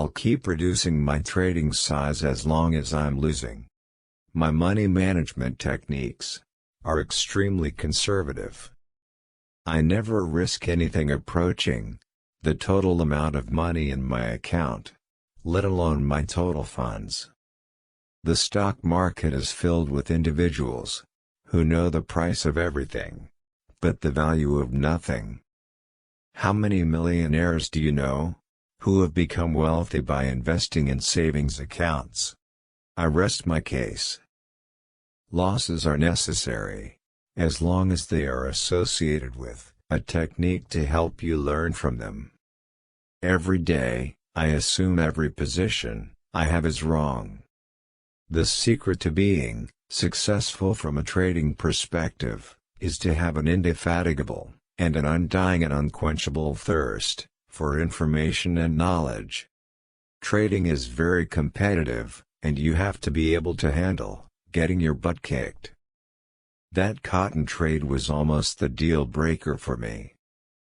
I'll keep reducing my trading size as long as I'm losing. My money management techniques are extremely conservative. I never risk anything approaching the total amount of money in my account, let alone my total funds. The stock market is filled with individuals who know the price of everything, but the value of nothing. How many millionaires do you know who have become wealthy by investing in savings accounts? I rest my case. Losses are necessary, as long as they are associated with a technique to help you learn from them. Every day, I assume every position I have is wrong. The secret to being successful from a trading perspective is to have an indefatigable and an undying and unquenchable thirst for information and knowledge. Trading is very competitive, and you have to be able to handle getting your butt kicked. That cotton trade was almost the deal breaker for me.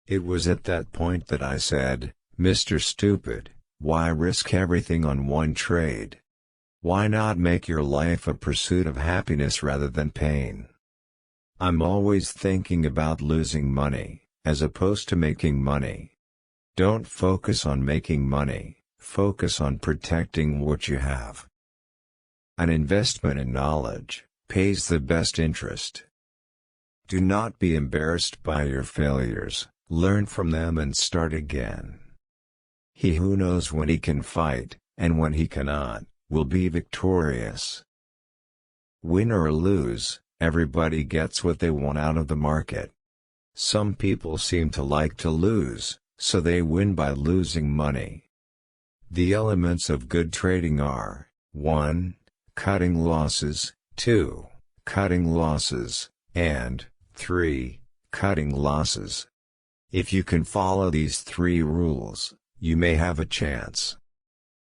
It was at that point that I said, "Mr. Stupid, why risk everything on one trade? Why not make your life a pursuit of happiness rather than pain?" I'm always thinking about losing money, as opposed to making money. Don't focus on making money, focus on protecting what you have. An investment in knowledge pays the best interest. Do not be embarrassed by your failures, learn from them and start again. He who knows when he can fight, and when he cannot, will be victorious. Win or lose, everybody gets what they want out of the market. Some people seem to like to lose, so they win by losing money. The elements of good trading are: 1. Cutting losses, 2. Cutting losses, and 3. Cutting losses. If you can follow these 3 rules, you may have a chance.